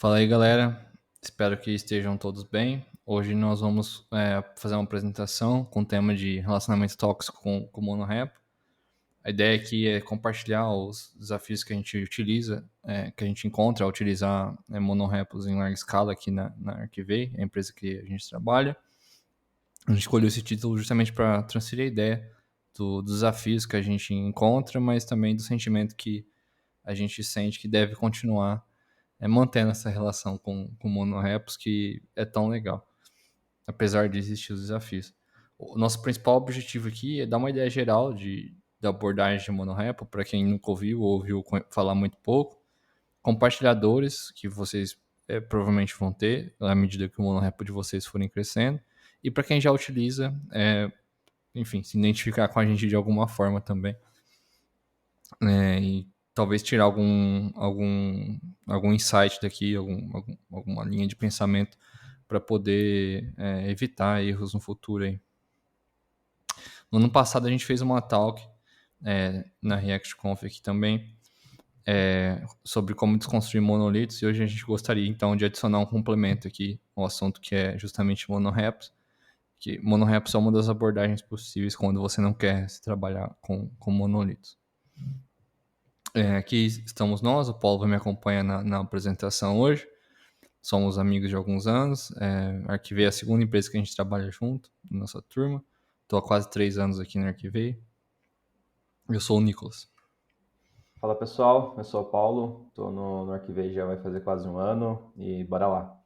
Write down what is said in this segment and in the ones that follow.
Fala aí, galera. Espero que estejam todos bem. Hoje nós vamos fazer uma apresentação com o tema de relacionamento tóxico com o monorrepo. A ideia aqui é compartilhar os desafios que a gente utiliza, que a gente encontra ao utilizar monorrepos em larga escala aqui na Arquivei, a empresa que a gente trabalha. A gente escolheu esse título justamente para transferir a ideia dos desafios que a gente encontra, mas também do sentimento que a gente sente que deve continuar mantendo essa relação com monorrepos que é tão legal, apesar de existir os desafios. O nosso principal objetivo aqui é dar uma ideia geral da abordagem de monorrepo, para quem nunca ouviu ou ouviu falar muito pouco, compartilhadores que vocês provavelmente vão ter à medida que o monorrepo de vocês forem crescendo, e para quem já utiliza, enfim, se identificar com a gente de alguma forma também. E talvez tirar algum insight daqui, alguma linha de pensamento para poder evitar erros no futuro aí. No ano passado a gente fez uma talk na ReactConf aqui também sobre como desconstruir monolitos, e hoje a gente gostaria então de adicionar um complemento aqui ao assunto, que é justamente monorreps, que monorreps é uma das abordagens possíveis quando você não quer se trabalhar com monolitos. Aqui estamos nós, o Paulo vai me acompanhar na apresentação hoje. Somos amigos de alguns anos. A Arquivei é a segunda empresa que a gente trabalha junto, na nossa turma. Estou há quase 3 anos aqui na Arquivei. Eu sou o Nicolas. Fala pessoal, eu sou o Paulo, estou no Arquivei já vai fazer quase um ano e bora lá.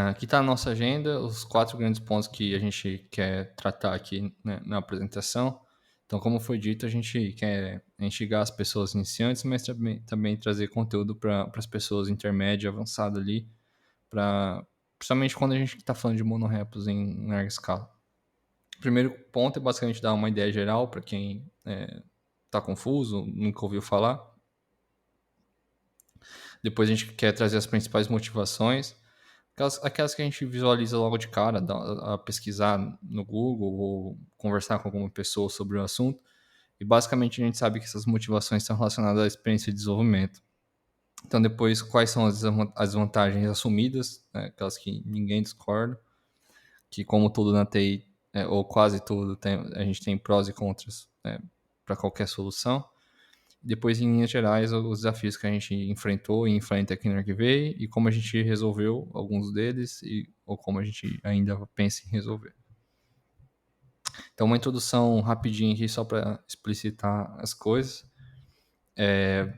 Aqui está a nossa agenda, os 4 grandes pontos que a gente quer tratar aqui, né, na apresentação. Então, como foi dito, a gente quer instigar as pessoas iniciantes, mas também trazer conteúdo para as pessoas intermédio e avançado ali, principalmente quando a gente está falando de monorrepos em larga escala. O primeiro ponto é basicamente dar uma ideia geral para quem está confuso, nunca ouviu falar. Depois a gente quer trazer as principais motivações, aquelas que a gente visualiza logo de cara, a pesquisar no Google ou conversar com alguma pessoa sobre o assunto. E basicamente a gente sabe que essas motivações estão relacionadas à experiência de desenvolvimento. Então depois, quais são as vantagens assumidas, né, aquelas que ninguém discorda, que como tudo na TI, ou quase tudo, a gente tem prós e contras para qualquer solução. Depois, em linhas gerais, os desafios que a gente enfrentou e enfrenta aqui no Arquivei e como a gente resolveu alguns deles ou como a gente ainda pensa em resolver. Então, uma introdução rapidinha aqui só para explicitar as coisas.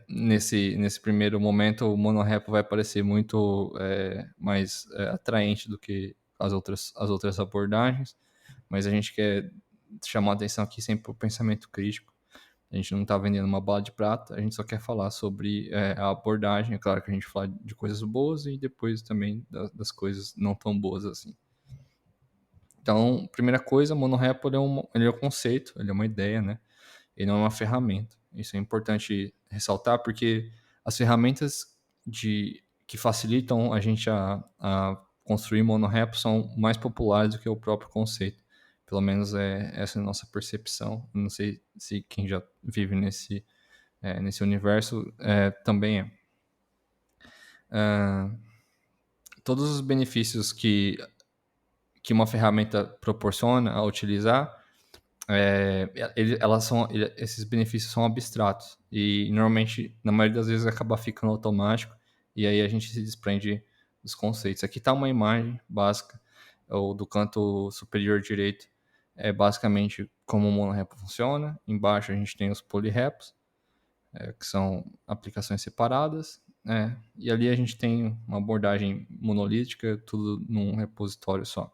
Nesse primeiro momento, o monorepo vai parecer muito mais atraente do que as outras abordagens, mas a gente quer chamar a atenção aqui sempre para o pensamento crítico. A gente não está vendendo uma bala de prata, a gente só quer falar sobre a abordagem. É claro que a gente fala de coisas boas e depois também das coisas não tão boas assim. Então, primeira coisa, monorepo ele é um conceito, ele é uma ideia, né? Ele não é uma ferramenta. Isso é importante ressaltar, porque as ferramentas que facilitam a gente a construir monorepo são mais populares do que o próprio conceito. Pelo menos essa é a nossa percepção. Não sei se quem já vive nesse universo também é. Todos os benefícios que uma ferramenta proporciona ao utilizar, esses benefícios são abstratos e normalmente, na maioria das vezes, acaba ficando automático e aí a gente se desprende dos conceitos. Aqui está uma imagem básica, ou do canto superior direito, é basicamente como o monorepo funciona. Embaixo a gente tem os polyrepos, que são aplicações separadas, e ali a gente tem uma abordagem monolítica, tudo num repositório só.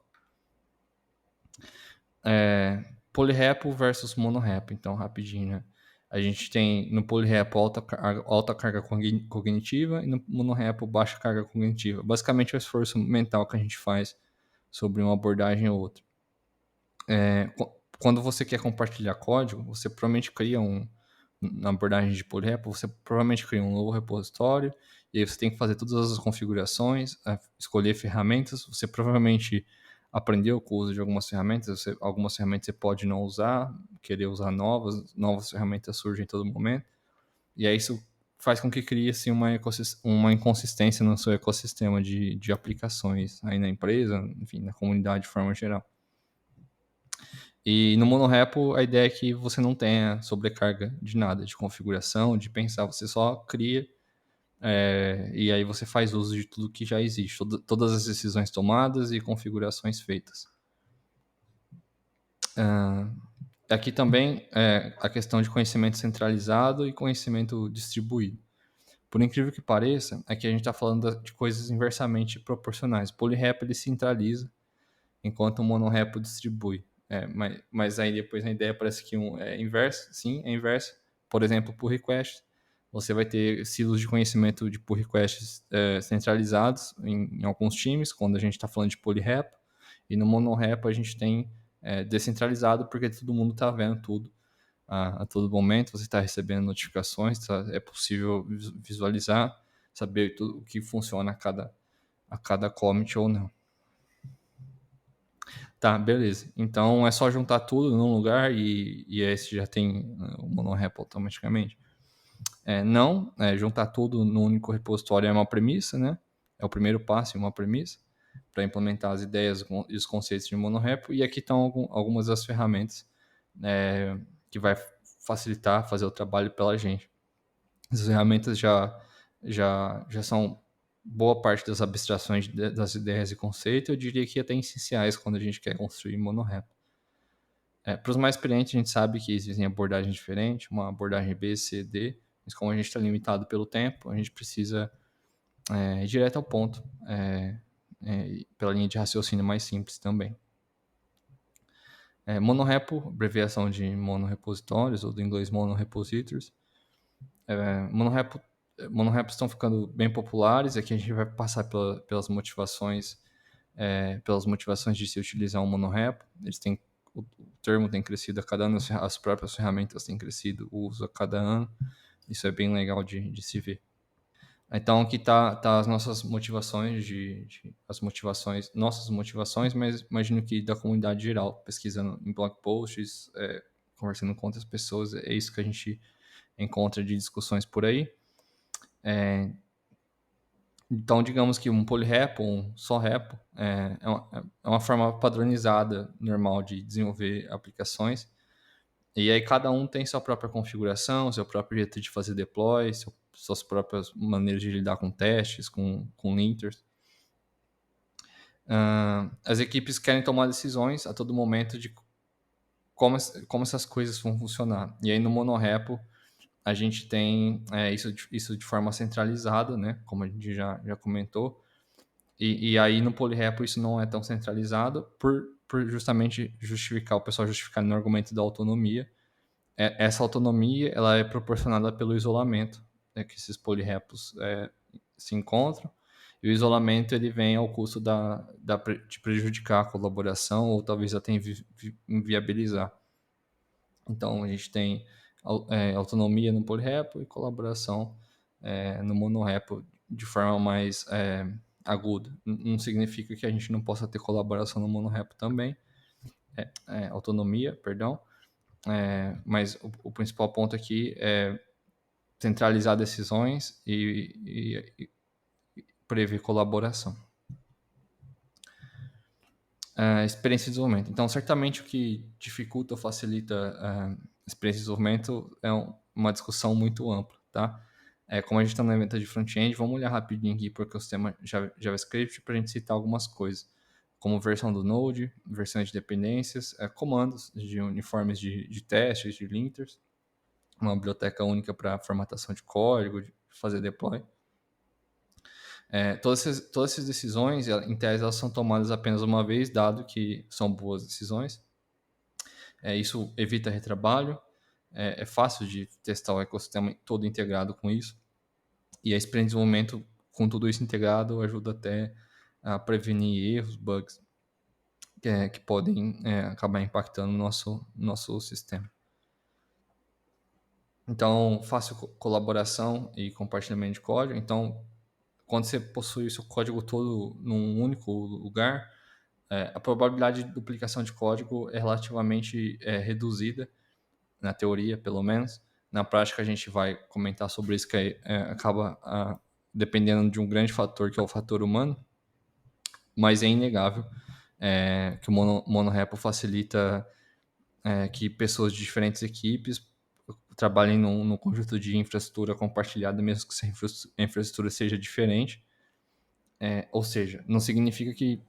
Polyrepo versus monorepo, então rapidinho, né? A gente tem no polyrepo alta carga cognitiva e no monorepo baixa carga cognitiva. Basicamente é o esforço mental que a gente faz sobre uma abordagem ou outra. Quando você quer compartilhar código, você provavelmente cria na abordagem de polyrepo, você provavelmente cria um novo repositório e aí você tem que fazer todas as configurações, escolher ferramentas. Você provavelmente aprendeu com o uso de algumas ferramentas, algumas ferramentas você pode não usar, querer usar novas ferramentas surgem em todo momento. E aí isso faz com que crie-se uma inconsistência no seu ecossistema de aplicações aí na empresa, enfim, na comunidade de forma geral. E no monorepo, a ideia é que você não tenha sobrecarga de nada, de configuração, de pensar, você só cria e aí você faz uso de tudo que já existe, todas as decisões tomadas e configurações feitas. Aqui também a questão de conhecimento centralizado e conhecimento distribuído. Por incrível que pareça, aqui a gente está falando de coisas inversamente proporcionais. O polyrepo ele centraliza, enquanto o monorepo distribui. Mas aí depois na ideia parece que um é inverso. Sim, é inverso. Por exemplo, pull request. Você vai ter silos de conhecimento de pull requests centralizados em alguns times, quando a gente está falando de polyrepo. E no monorepo a gente tem descentralizado, porque todo mundo está vendo tudo a todo momento, você está recebendo notificações, é possível visualizar, saber tudo o que funciona a cada commit ou não. Tá, beleza. Então é só juntar tudo num lugar e aí você já tem o monorepo automaticamente. Não, juntar tudo no único repositório é uma premissa, né? É o primeiro passo e uma premissa para implementar as ideias e os conceitos de monorepo. E aqui estão algumas das ferramentas que vai facilitar fazer o trabalho pela gente. As ferramentas já são boa parte das abstrações das ideias e conceitos, eu diria que até essenciais quando a gente quer construir monorepo. Para os mais experientes, a gente sabe que existem abordagens diferentes, uma abordagem B, C, D, mas como a gente está limitado pelo tempo, a gente precisa ir direto ao ponto, pela linha de raciocínio mais simples também. Monorepo, abreviação de monorepositórios, ou do inglês monorepositories. Monorepos estão ficando bem populares, aqui a gente vai passar pelas motivações de se utilizar um monorepo. O termo tem crescido a cada ano, as próprias ferramentas têm crescido o uso a cada ano, isso é bem legal de se ver. Então aqui tá as nossas motivações, nossas motivações, mas imagino que da comunidade geral, pesquisando em blog posts, conversando com outras pessoas, é isso que a gente encontra de discussões por aí. Então, digamos que um polyrepo, um só repo, é uma forma padronizada, normal de desenvolver aplicações. E aí cada um tem sua própria configuração, seu próprio jeito de fazer deploy, suas próprias maneiras de lidar com testes, com linters. As equipes querem tomar decisões a todo momento de como essas coisas vão funcionar. E aí no monorepo a gente tem isso de forma centralizada, né? Como a gente já comentou. E aí no polyrepo isso não é tão centralizado por justamente o pessoal justificar no argumento da autonomia. Essa autonomia ela é proporcionada pelo isolamento, né, que esses polyrepos se encontram. E o isolamento ele vem ao custo de prejudicar a colaboração ou talvez até inviabilizar. Então a gente tem autonomia no polyrepo e colaboração no monorepo de forma mais aguda. Não significa que a gente não possa ter colaboração no monorepo também, autonomia, perdão, mas o principal ponto aqui é centralizar decisões e prever colaboração. Experiência de desenvolvimento. Então, certamente o que dificulta ou facilita a experiência de desenvolvimento é uma discussão muito ampla, tá? Como a gente está no evento de front-end, vamos olhar rapidinho aqui para o ecossistema JavaScript para a gente citar algumas coisas, como versão do Node, versões de dependências, comandos de uniformes de testes, de linters, uma biblioteca única para formatação de código, de fazer deploy. Todas essas decisões, em tese, elas são tomadas apenas uma vez, dado que são boas decisões. Isso evita retrabalho, é fácil de testar o ecossistema todo integrado com isso. E a experiência de desenvolvimento, com tudo isso integrado, ajuda até a prevenir erros, bugs, que podem acabar impactando o nosso sistema. Então, fácil colaboração e compartilhamento de código. Então, quando você possui o seu código todo num único lugar, a probabilidade de duplicação de código é relativamente reduzida, na teoria, pelo menos, Na prática, a gente vai comentar sobre isso, que acaba dependendo de um grande fator, que é o fator humano, mas é inegável que o monorepo facilita que pessoas de diferentes equipes trabalhem num conjunto de infraestrutura compartilhada, mesmo que a infraestrutura seja diferente. Ou seja, não significa que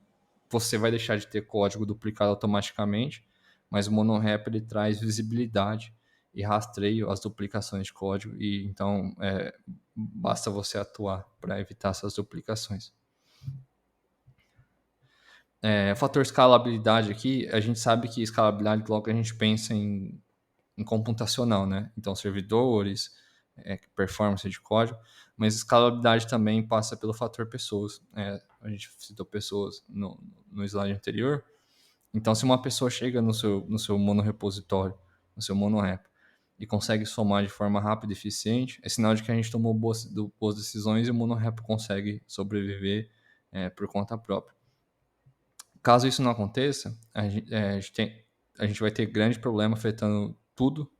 você vai deixar de ter código duplicado automaticamente, mas o monorepo ele traz visibilidade e rastreio às duplicações de código, e então basta você atuar para evitar essas duplicações. Fator escalabilidade aqui, a gente sabe que escalabilidade logo a gente pensa em computacional, né? Então, servidores, performance de código, mas escalabilidade também passa pelo fator pessoas. A gente citou pessoas no slide anterior. Então, se uma pessoa chega no seu monorepositório, no seu monorepo, e consegue somar de forma rápida e eficiente, é sinal de que a gente tomou boas decisões e o monorepo consegue sobreviver por conta própria. Caso isso não aconteça, a gente vai ter grande problema afetando tudo,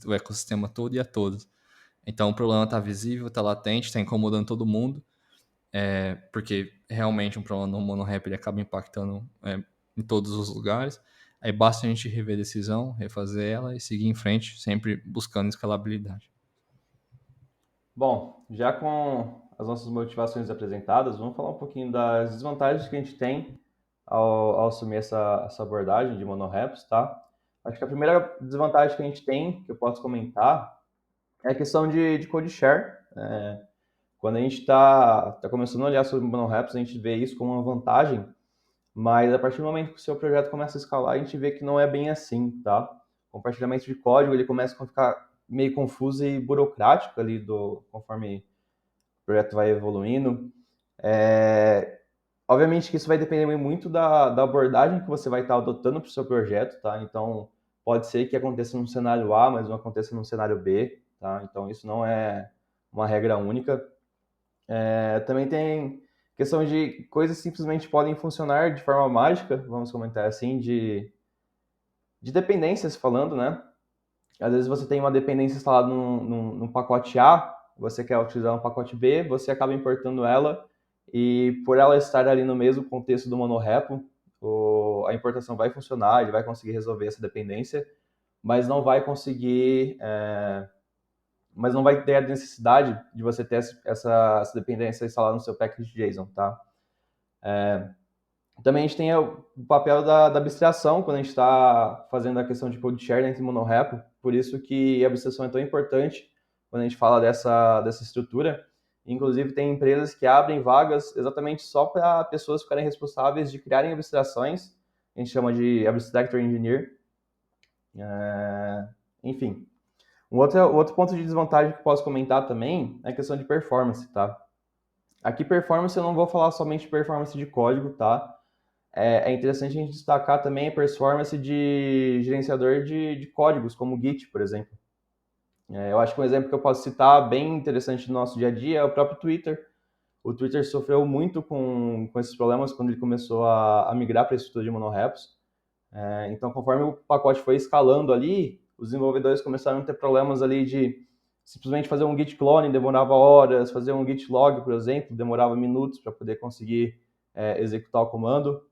o ecossistema todo e a todos. Então o problema está visível, está latente, está incomodando todo mundo, porque realmente um problema no monorep ele acaba impactando em todos os lugares. Aí basta a gente rever a decisão, refazer ela e seguir em frente, sempre buscando escalabilidade. Bom, já com as nossas motivações apresentadas, vamos falar um pouquinho das desvantagens que a gente tem ao assumir essa abordagem de monoreps, tá? Acho que a primeira desvantagem que a gente tem, que eu posso comentar, é a questão de code share. Quando a gente está começando a olhar sobre monoreps, a gente vê isso como uma vantagem, mas a partir do momento que o seu projeto começa a escalar, a gente vê que não é bem assim, tá? O compartilhamento de código, ele começa a ficar meio confuso e burocrático ali conforme o projeto vai evoluindo. Obviamente que isso vai depender muito da abordagem que você vai estar adotando para o seu projeto, tá? Então, pode ser que aconteça num cenário A, mas não aconteça num cenário B, tá? Então, isso não é uma regra única. Também tem questão de coisas que simplesmente podem funcionar de forma mágica, vamos comentar assim, de dependências falando, né? Às vezes você tem uma dependência instalada num pacote A, você quer utilizar um pacote B, você acaba importando ela, e por ela estar ali no mesmo contexto do monorepo, a importação vai funcionar, ele vai conseguir resolver essa dependência, mas não vai conseguir, mas não vai ter a necessidade de você ter essa dependência instalada no seu package JSON, tá? Também a gente tem o papel da abstração quando a gente está fazendo a questão de code share dentro do monorepo, por isso que a abstração é tão importante quando a gente fala dessa estrutura. Inclusive, tem empresas que abrem vagas exatamente só para pessoas ficarem responsáveis de criarem abstrações, a gente chama de Abstractor Engineer. Enfim. Outro ponto de desvantagem que eu posso comentar também é a questão de performance, tá? Aqui, performance, eu não vou falar somente de performance de código, tá? É interessante a gente destacar também a performance de gerenciador de códigos, como o Git, por exemplo. Eu acho que um exemplo que eu posso citar bem interessante do nosso dia a dia é o próprio Twitter. O Twitter sofreu muito com esses problemas quando ele começou a migrar para a estrutura de monorepos. Então, conforme o pacote foi escalando ali, os desenvolvedores começaram a ter problemas ali de simplesmente fazer um git clone demorava horas, fazer um git log, por exemplo, demorava minutos para poder conseguir executar o comando.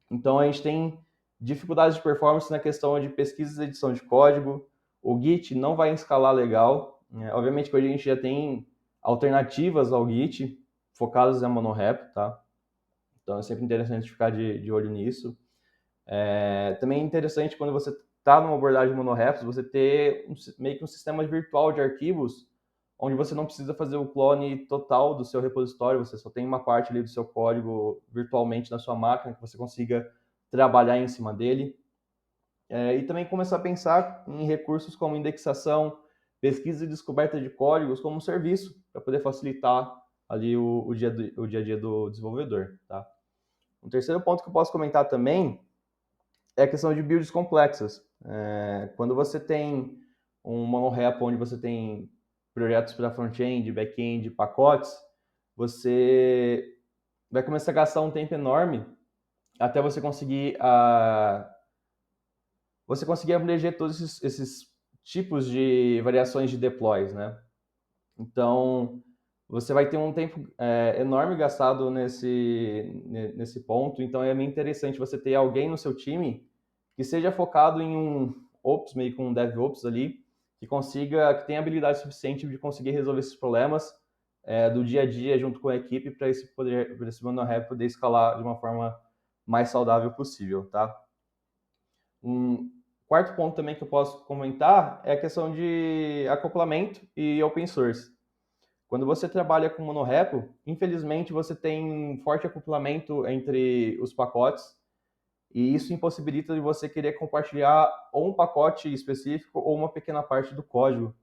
Então, a gente tem dificuldades de performance na questão de pesquisa e edição de código. O Git não vai escalar legal. Obviamente que hoje a gente já tem alternativas ao Git focadas em monorep, tá? Então, é sempre interessante ficar de olho nisso. Também é interessante quando você está numa abordagem monoreps, você ter meio que um sistema virtual de arquivos, onde você não precisa fazer o clone total do seu repositório, você só tem uma parte ali do seu código virtualmente na sua máquina, que você consiga trabalhar em cima dele. E também começar a pensar em recursos como indexação, pesquisa e descoberta de códigos como um serviço, para poder facilitar ali o dia a dia do desenvolvedor, tá? Um terceiro ponto que eu posso comentar também é a questão de builds complexas. Quando você tem um monorepo onde você tem projetos para front-end, back-end, pacotes, você vai começar a gastar um tempo enorme até você conseguir abranger todos esses tipos de variações de deploys, né? Então, você vai ter um tempo enorme gastado nesse ponto, então é bem interessante você ter alguém no seu time que seja focado em um Ops, meio com um DevOps ali, que tenha habilidade suficiente de conseguir resolver esses problemas do dia a dia junto com a equipe para esse monorep poder escalar de uma forma mais saudável possível, tá? Um quarto ponto também que eu posso comentar é a questão de acoplamento e open source. Quando você trabalha com monorepo, infelizmente você tem um forte acoplamento entre os pacotes e isso impossibilita de você querer compartilhar ou um pacote específico ou uma pequena parte do código.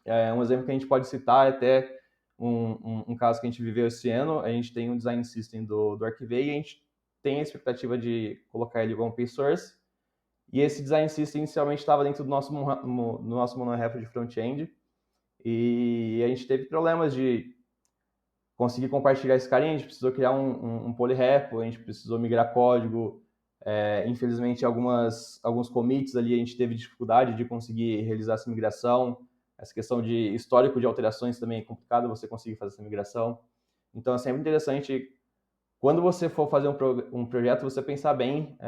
Um exemplo que a gente pode citar é até um caso que a gente viveu esse ano. A gente tem um design system do Archivay e a gente tem a expectativa de colocar ele como open source. E esse design system inicialmente estava dentro do nosso monorepo de front-end e a gente teve problemas de conseguir compartilhar esse carinha, a gente precisou criar um polyrepo, a gente precisou migrar código. Infelizmente, alguns commits ali a gente teve dificuldade de conseguir realizar essa migração. Essa questão de histórico de alterações também é complicado você conseguir fazer essa migração. Então, é sempre interessante, quando você for fazer um projeto, você pensar bem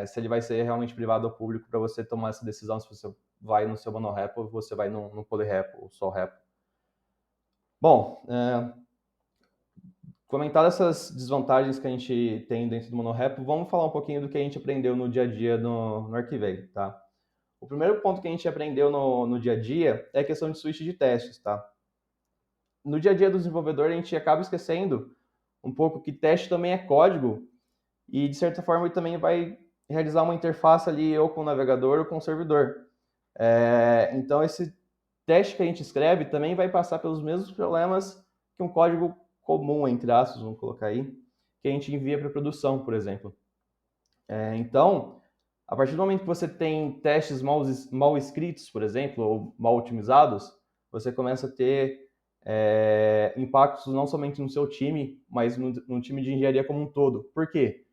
se ele vai ser realmente privado ou público para você tomar essa decisão se você vai no seu monorepo ou você vai no polyrepo ou só repo. Bom, comentadas essas desvantagens que a gente tem dentro do monorepo, vamos falar um pouquinho do que a gente aprendeu no dia a dia no Archivay, tá? O primeiro ponto que a gente aprendeu no dia a dia é a questão de switch de testes, tá? No dia a dia do desenvolvedor, a gente acaba esquecendo um pouco que teste também é código e, de certa forma, ele também vai realizar uma interface ali ou com o navegador ou com o servidor. Então, esse teste que a gente escreve também vai passar pelos mesmos problemas que um código comum, entre aspas, vamos colocar aí, que a gente envia para produção, por exemplo. Então, a partir do momento que você tem testes mal escritos, por exemplo, ou mal otimizados, você começa a ter impactos não somente no seu time, mas no time de engenharia como um todo. Por quê?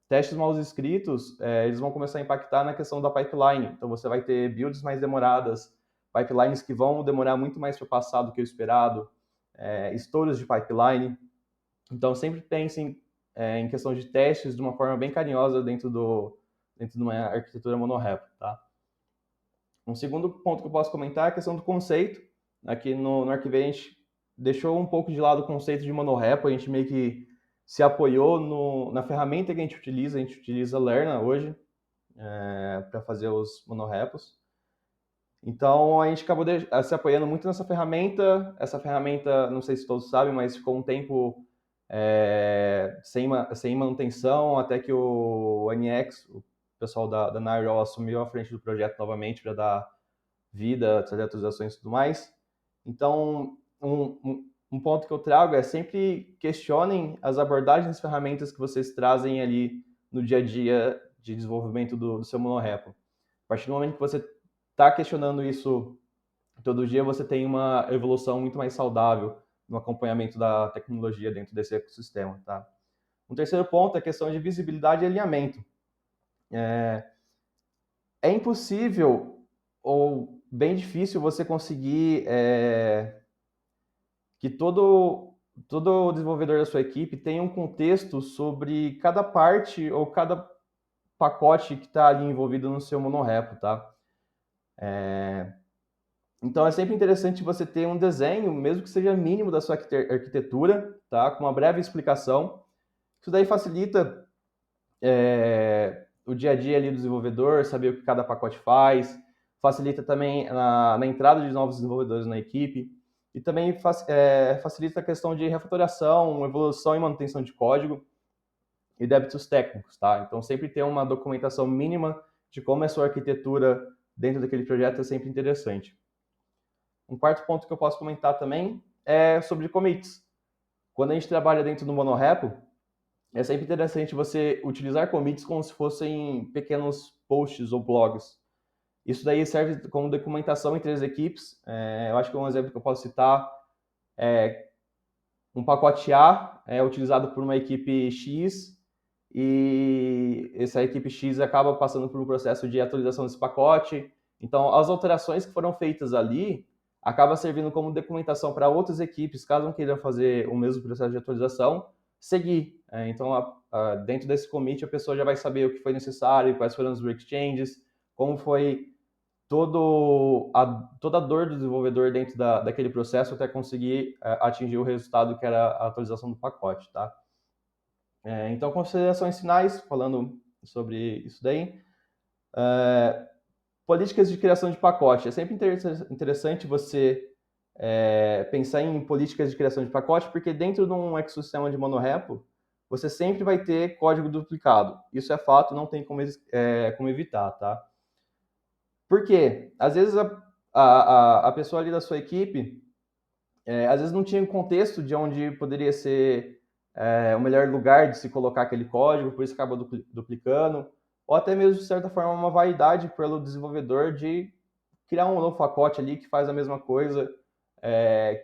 Testes mal escritos, eles vão começar a impactar na questão da pipeline. Então, você vai ter builds mais demoradas, pipelines que vão demorar muito mais para passar do que o esperado, estouros de pipeline. Então, sempre pensem em questão de testes de uma forma bem carinhosa dentro de uma arquitetura monorepo, tá? Um segundo ponto que eu posso comentar é a questão do conceito. Aqui no Archivay a gente deixou um pouco de lado o conceito de monorepo, a gente meio que se apoiou na ferramenta que a gente utiliza Lerna hoje para fazer os monorepos. Então, a gente acabou se apoiando muito nessa ferramenta. Essa ferramenta, não sei se todos sabem, mas ficou um tempo sem manutenção, até que o NX, o pessoal da Nirol, assumiu a frente do projeto novamente para dar vida, trazer atualizações e tudo mais. Então, um ponto que eu trago é sempre questionem as abordagens das ferramentas que vocês trazem ali no dia a dia de desenvolvimento do seu monorepo. A partir do momento que você está questionando isso todo dia, você tem uma evolução muito mais saudável no acompanhamento da tecnologia dentro desse ecossistema, tá? Um terceiro ponto é a questão de visibilidade e alinhamento. É impossível ou bem difícil você conseguir que todo desenvolvedor da sua equipe tenha um contexto sobre cada parte ou cada pacote que está ali envolvido no seu monorepo, tá? Então é sempre interessante você ter um desenho, mesmo que seja mínimo, da sua arquitetura, tá? Com uma breve explicação. Isso daí facilita o dia a dia ali do desenvolvedor, saber o que cada pacote faz, facilita também na entrada de novos desenvolvedores na equipe e também facilita a questão de refatoração, evolução e manutenção de código e débitos técnicos, tá? Então sempre ter uma documentação mínima de como é a sua arquitetura dentro daquele projeto é sempre interessante. Um quarto ponto que eu posso comentar também é sobre commits. Quando a gente trabalha dentro do monorepo, é sempre interessante você utilizar commits como se fossem pequenos posts ou blogs. Isso daí serve como documentação entre as equipes. Eu acho que um exemplo que eu posso citar é um pacote A é utilizado por uma equipe X e essa equipe X acaba passando por um processo de atualização desse pacote. Então, as alterações que foram feitas ali acaba servindo como documentação para outras equipes, caso não queiram fazer o mesmo processo de atualização, seguir. Então, dentro desse commit, a pessoa já vai saber o que foi necessário, quais foram os break changes, como foi toda a dor do desenvolvedor dentro daquele processo até conseguir atingir o resultado que era a atualização do pacote, tá? Então, considerações finais, falando sobre isso daí. Políticas de criação de pacote. É sempre interessante você pensar em políticas de criação de pacote, porque dentro de um ecossistema de monorepo, você sempre vai ter código duplicado. Isso é fato, não tem como evitar, tá? Por quê? Às vezes a pessoa ali da sua equipe, às vezes não tinha contexto de onde poderia ser o melhor lugar de se colocar aquele código, por isso acaba duplicando, ou até mesmo, de certa forma, uma vaidade pelo desenvolvedor de criar um novo pacote ali que faz a mesma coisa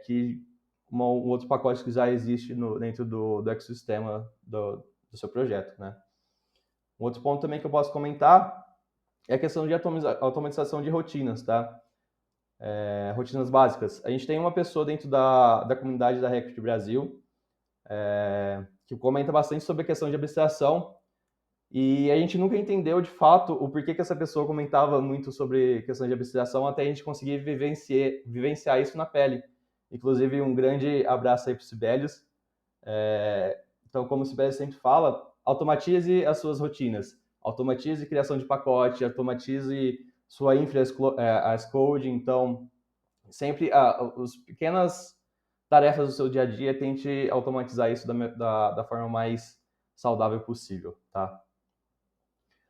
que um outro pacote que já existe dentro do ecossistema do seu projeto, né? Um outro ponto também que eu posso comentar é a questão de automatização de rotinas, tá? Rotinas básicas. A gente tem uma pessoa dentro da comunidade da React Brasil que comenta bastante sobre a questão de abstração, e a gente nunca entendeu de fato o porquê que essa pessoa comentava muito sobre questão de abstração até a gente conseguir vivenciar isso na pele. Inclusive, um grande abraço aí para o Sibelius. Então, como o Sibelius sempre fala, automatize as suas rotinas. Automatize criação de pacote, automatize sua infra as code. Então, sempre as pequenas tarefas do seu dia a dia, tente automatizar isso da forma mais saudável possível, tá?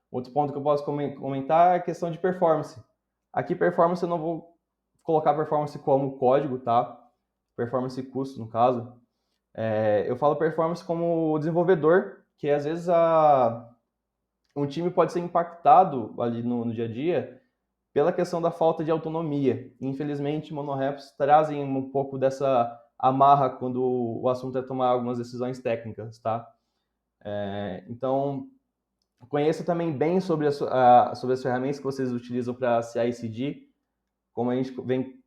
Outro ponto que eu posso comentar é a questão de performance. Aqui, performance, eu não vou colocar performance como código, tá? Performance e custo, no caso. Eu falo performance como desenvolvedor, que às vezes um time pode ser impactado ali no dia a dia pela questão da falta de autonomia. Infelizmente, monorepos trazem um pouco dessa amarra quando o assunto é tomar algumas decisões técnicas, tá? Então, conheça também bem sobre as ferramentas que vocês utilizam para CI/CD. Como a gente vem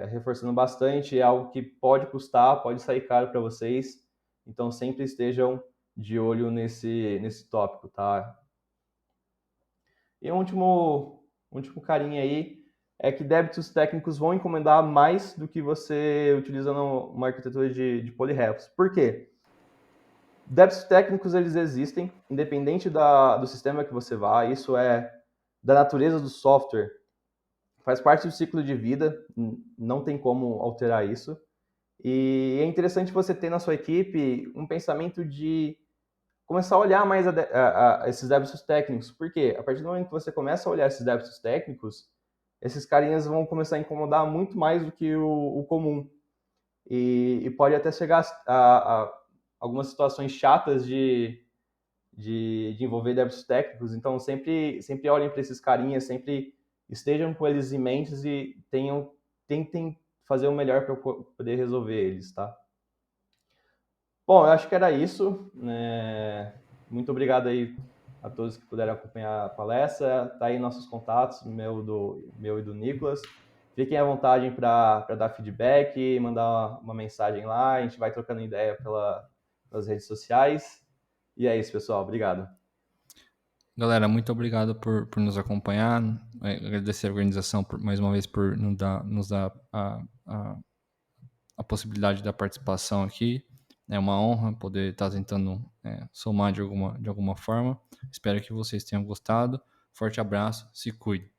reforçando bastante, é algo que pode custar, pode sair caro para vocês. Então, sempre estejam de olho nesse tópico, tá? E um último carinho aí é que débitos técnicos vão encomendar mais do que você utilizando uma arquitetura de polyrepos. Por quê? Débitos técnicos, eles existem, independente do sistema que você vá, isso é da natureza do software, faz parte do ciclo de vida, não tem como alterar isso. E é interessante você ter na sua equipe um pensamento de começar a olhar mais a esses débitos técnicos. Por quê? A partir do momento que você começa a olhar esses débitos técnicos, esses carinhas vão começar a incomodar muito mais do que o comum. E pode até chegar a algumas situações chatas de envolver débitos técnicos. Então, sempre olhem para esses carinhas, sempre estejam com eles em mente e tentem fazer o melhor para poder resolver eles, tá? Bom, eu acho que era isso. Muito obrigado aí a todos que puderam acompanhar a palestra. Tá aí nossos contatos, meu e do Nicolas. Fiquem à vontade para dar feedback, mandar uma mensagem lá. A gente vai trocando ideia pelas redes sociais. E é isso, pessoal. Obrigado. Galera, muito obrigado por nos acompanhar. Agradecer a organização mais uma vez por nos dar a possibilidade da participação aqui. É uma honra poder estar tentando somar de alguma forma. Espero que vocês tenham gostado. Forte abraço, se cuide.